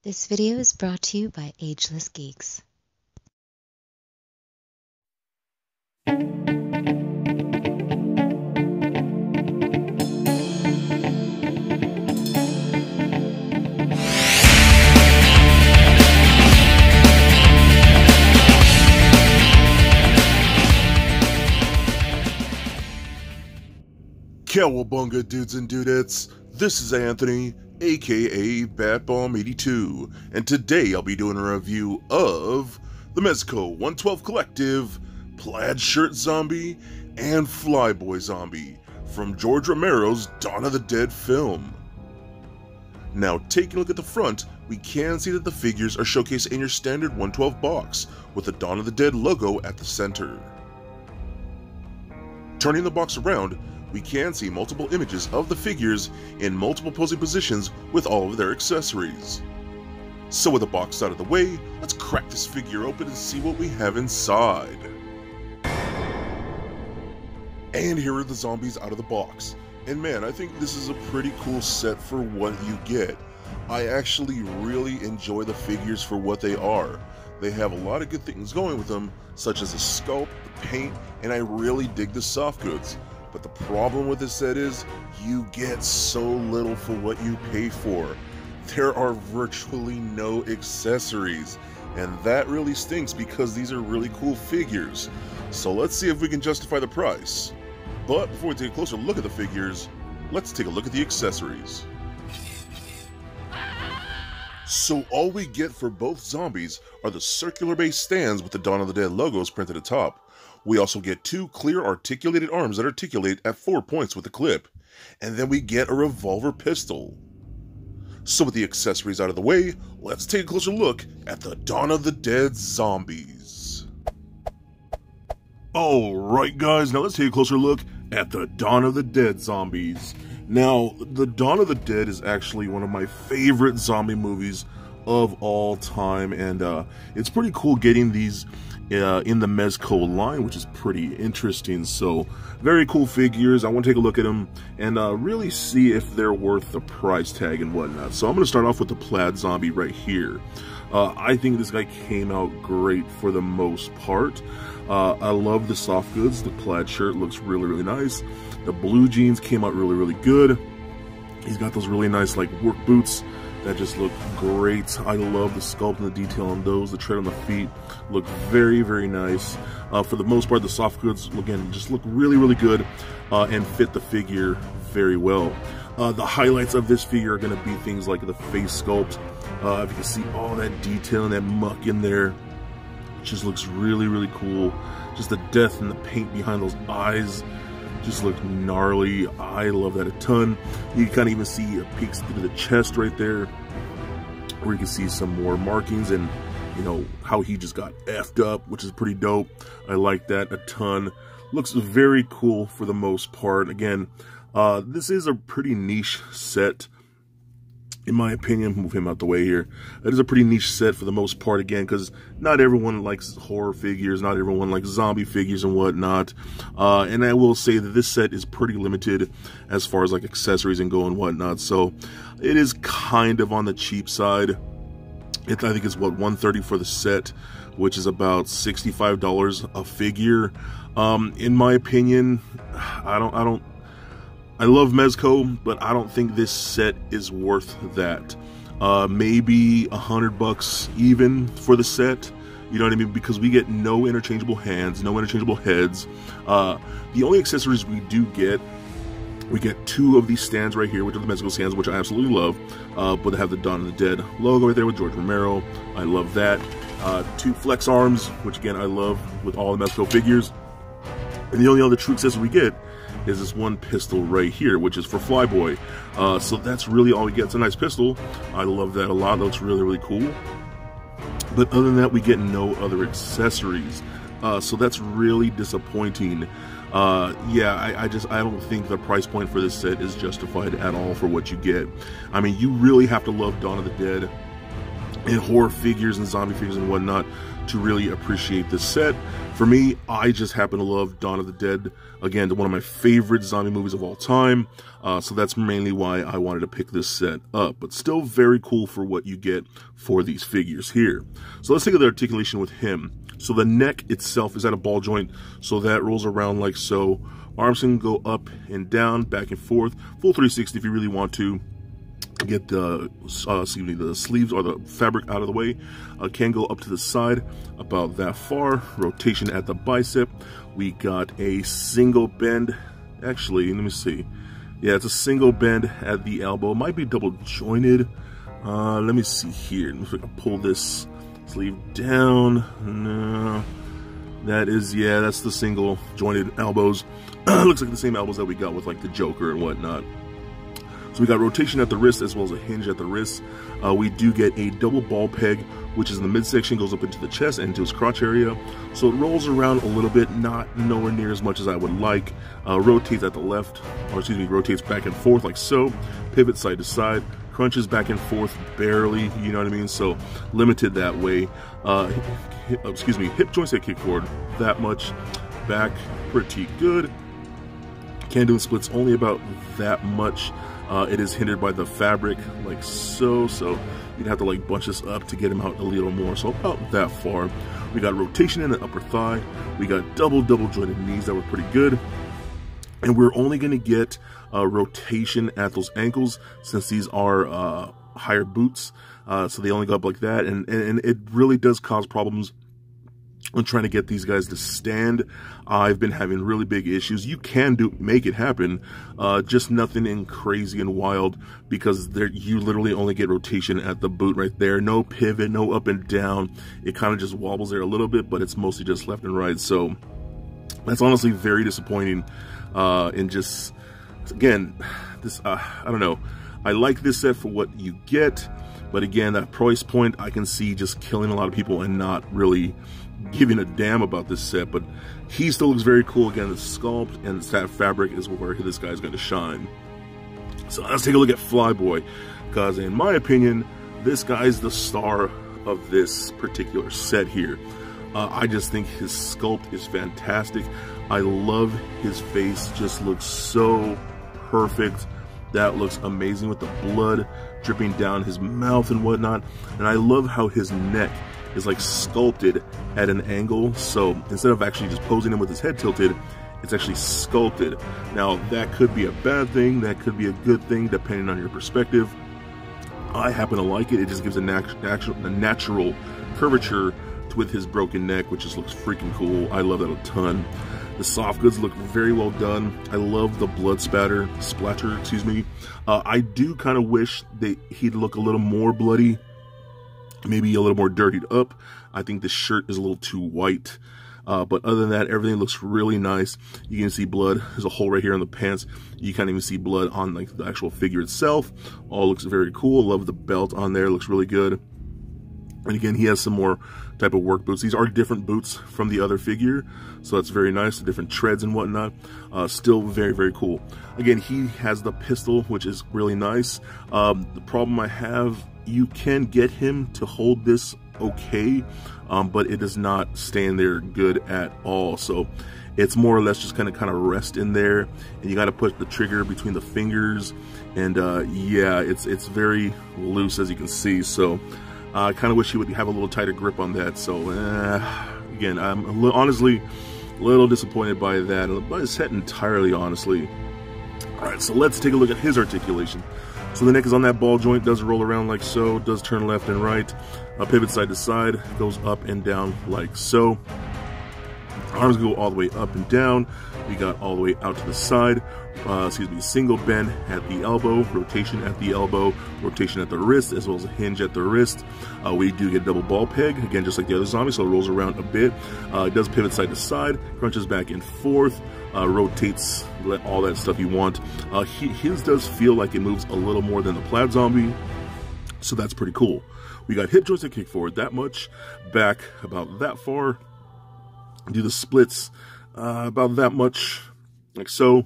This video is brought to you by Ageless Geeks. Cowabunga dudes and dudettes, this is Anthony, aka BatBomb82, and today I'll be doing a review of the Mezco 112 Collective, Plaid Zombie, and Flyboy Zombie from George Romero's Dawn of the Dead film. Now, taking a look at the front, we can see that the figures are showcased in your standard 112 box, with the Dawn of the Dead logo at the center. Turning the box around, we can see multiple images of the figures in multiple posing positions with all of their accessories. So with the box out of the way, let's crack this figure open and see what we have inside. And here are the zombies out of the box. And man, I think this is a pretty cool set for what you get. I actually really enjoy the figures for what they are. They have a lot of good things going with them, such as the sculpt, the paint, and I really dig the soft goods. But the problem with this set is, you get so little for what you pay for. There are virtually no accessories, and that really stinks because these are really cool figures. So let's see if we can justify the price. But before we take a closer look at the figures, let's take a look at the accessories. So all we get for both zombies are the circular base stands with the Dawn of the Dead logos printed atop. We also get two clear articulated arms that articulate at 4 points with the clip, and then we get a revolver pistol. So with the accessories out of the way, let's take a closer look at the Dawn of the Dead zombies. Alright guys, now let's take a closer look at the Dawn of the Dead zombies. Now, the Dawn of the Dead is actually one of my favorite zombie movies of all time, and it's pretty cool getting these in the Mezco line, which is pretty interesting. So very cool figures. I want to take a look at them and really see if they're worth the price tag and whatnot. So I'm going to start off with the Plaid Zombie right here. I think this guy came out great for the most part. I love the soft goods. The plaid shirt looks really nice. The blue jeans came out really good. He's got those really nice like work boots that just look great. I love the sculpt and the detail on those. The tread on the feet look very nice. For the most part, the soft goods, again, just look really good and fit the figure very well. The highlights of this figure are going to be things like the face sculpt. If you can see all that detail and that muck in there, it just looks really cool. Just the depth and the paint behind those eyes just look gnarly. I love that a ton. You can kind of even see peeks through the chest right there, where you can see some more markings and, you know, how he just got effed up, which is pretty dope. I like that a ton. Looks very cool for the most part. Again, this is a pretty niche set, in my opinion. Move him out the way here. It is a pretty niche set for the most part, again, because not everyone likes horror figures, not everyone likes zombie figures and whatnot. And I will say that this set is pretty limited as far as like accessories and go and whatnot. So it is kind of on the cheap side. I think it's what, $130 for the set, which is about $65 a figure. In my opinion, I love Mezco, but I don't think this set is worth that. Maybe $100 even for the set. You know what I mean? Because we get no interchangeable hands, no interchangeable heads. The only accessories we do get, we get two of these stands right here, which are the Mezco stands, which I absolutely love. But they have the Dawn of the Dead logo right there with George Romero. I love that. Two flex arms, which again I love with all the Mezco figures. And the only other true accessory we get is this one pistol right here, which is for Flyboy. So that's really all we get. It's a nice pistol. I love that a lot. It looks really cool. But other than that, we get no other accessories. So that's really disappointing. Yeah, I don't think the price point for this set is justified at all for what you get. I mean, you really have to love Dawn of the Dead and horror figures and zombie figures and whatnot to really appreciate this set. For me, I just happen to love Dawn of the Dead. Again, one of my favorite zombie movies of all time. So that's mainly why I wanted to pick this set up. But still very cool for what you get for these figures here. So let's take a look at the articulation with him. So the neck itself is at a ball joint, so that rolls around like so. Arms can go up and down, back and forth. Full 360 if you really want to. Get the the sleeves or the fabric out of the way. Can go up to the side about that far. Rotation at the bicep. We got a single bend. Actually, let me see. Yeah, it's a single bend at the elbow. Might be double jointed. Let me see here. Let me see if I can pull this sleeve down. No, that is, yeah, that's the single jointed elbows. Looks like the same elbows that we got with like the Joker and whatnot. So we got rotation at the wrist as well as a hinge at the wrist. We do get a double ball peg, which is in the midsection, goes up into the chest and into his crotch area. So it rolls around a little bit, not nowhere near as much as I would like. Rotates at the left, or excuse me, rotates back and forth like so. Pivot side to side, crunches back and forth barely, you know what I mean? So limited that way. Hip joints at kick forward, that much. Back, pretty good. Can do splits only about that much. It is hindered by the fabric, like so. So you'd have to like bunch this up to get him out a little more. So about that far. We got rotation in the upper thigh. We got double jointed knees that were pretty good. And we're only going to get rotation at those ankles since these are higher boots. So they only go up like that. And it really does cause problems when trying to get these guys to stand. I've been having really big issues. You can make it happen, just nothing in crazy and wild, because you literally only get rotation at the boot right there. No pivot, no up and down. It kind of just wobbles there a little bit, but it's mostly just left and right. So that's honestly very disappointing. And just, again, this, I don't know. I like this set for what you get, but again, that price point I can see just killing a lot of people and not really giving a damn about this set. But he still looks very cool. Again, the sculpt and that fabric is where this guy's going to shine. So let's take a look at Flyboy, because in my opinion, this guy's the star of this particular set here. I just think his sculpt is fantastic. I love his face, just looks so perfect. That looks amazing with the blood dripping down his mouth and whatnot. And I love how his neck is like sculpted at an angle. So instead of actually just posing him with his head tilted, it's actually sculpted. Now that could be a bad thing, that could be a good thing depending on your perspective. I happen to like it. It just gives a natural curvature with his broken neck, which just looks freaking cool. I love that a ton. The soft goods look very well done. I love the blood splatter, excuse me. I do kind of wish that he'd look a little more bloody, maybe a little more dirtied up. I think the shirt is a little too white. But other than that, everything looks really nice. You can see blood. There's a hole right here on the pants. You can't even see blood on like the actual figure itself. All looks very cool. Love the belt on there. Looks really good. And again, he has some more type of work boots. These are different boots from the other figure, so that's very nice. The different treads and whatnot. Still very, very cool. Again, he has the pistol, which is really nice. The problem I have, you can get him to hold this okay, but it does not stand there good at all. So it's more or less just kind of rest in there, and you got to put the trigger between the fingers. And yeah, it's very loose, as you can see. So I kind of wish he would have a little tighter grip on that. So again, I'm honestly a little disappointed by that, but it's set entirely, honestly. All right, so let's take a look at his articulation. So the neck is on that ball joint, does roll around like so, does turn left and right, pivot side to side, goes up and down like so. Arms go all the way up and down. We got all the way out to the side. Single bend at the elbow, rotation at the elbow, rotation at the wrist, as well as a hinge at the wrist. We do get a double ball peg, again, just like the other zombie, so it rolls around a bit. It does pivot side to side, crunches back and forth, rotates, all that stuff you want. His does feel like it moves a little more than the Plaid Zombie, so that's pretty cool. We got hip joints that kick forward that much, back about that far, do the splits about that much, like so.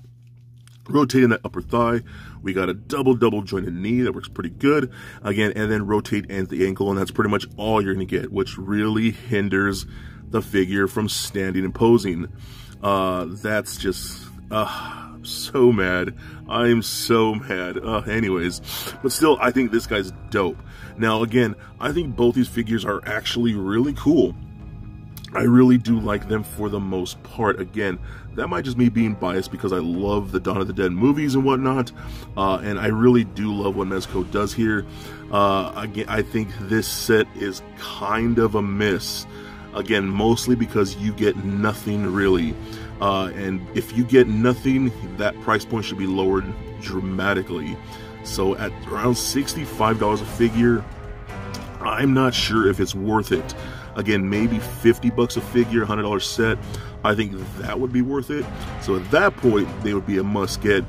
Rotating that upper thigh, We got a double jointed knee that works pretty good. Again, and then rotate at the ankle, and that's pretty much all you're going to get, which really hinders the figure from standing and posing. That's just, I'm so mad. I'm so mad. Anyways, but still, I think this guy's dope. Now, again, I think both these figures are actually really cool. I really do like them for the most part. Again, that might just me being biased because I love the Dawn of the Dead movies and whatnot, and I really do love what Mezco does here. Again, I think this set is kind of a miss. Again, mostly because you get nothing really, and if you get nothing, that price point should be lowered dramatically. So at around $65 a figure, I'm not sure if it's worth it. Again, maybe 50 bucks a figure, $100 set. I think that would be worth it. So at that point, they would be a must get.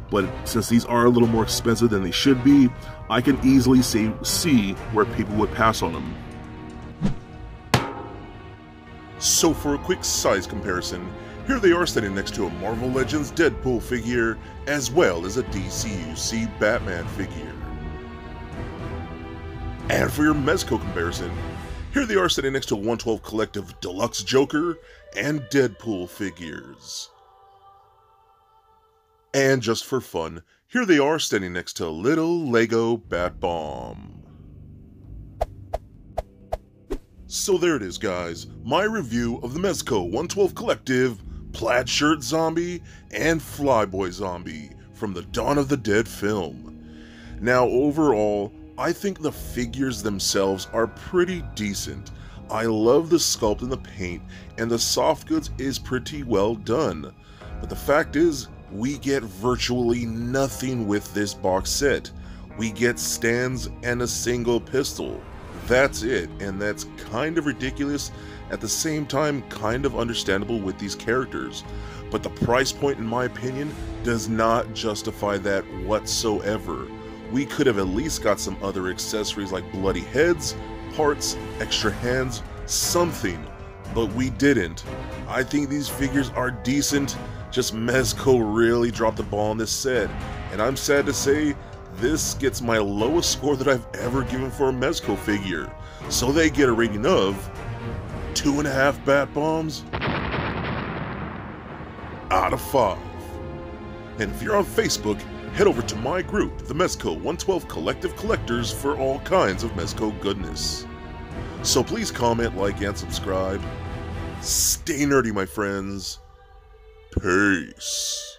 But since these are a little more expensive than they should be, I can easily see where people would pass on them. So for a quick size comparison, here they are standing next to a Marvel Legends Deadpool figure, as well as a DCUC Batman figure. And for your Mezco comparison, here they are sitting next to 112 Collective Deluxe Joker and Deadpool figures. And just for fun, here they are standing next to Little Lego Bat Bomb. So there it is, guys, my review of the Mezco 112 Collective, Plaid Shirt Zombie, and Flyboy Zombie from the Dawn of the Dead film. Now overall, I think the figures themselves are pretty decent. I love the sculpt and the paint, and the soft goods is pretty well done. But the fact is, we get virtually nothing with this box set. We get stands and a single pistol. That's it, and that's kind of ridiculous, at the same time kind of understandable with these characters. But the price point, in my opinion, does not justify that whatsoever. We could have at least got some other accessories like bloody heads, parts, extra hands, something, but we didn't. I think these figures are decent, just Mezco really dropped the ball on this set, and I'm sad to say, this gets my lowest score that I've ever given for a Mezco figure. So they get a rating of 2.5 bat bombs out of 5. And if you're on Facebook, head over to my group, the Mezco 112 Collective Collectors, for all kinds of Mezco goodness. So please comment, like, and subscribe. Stay nerdy, my friends. Peace.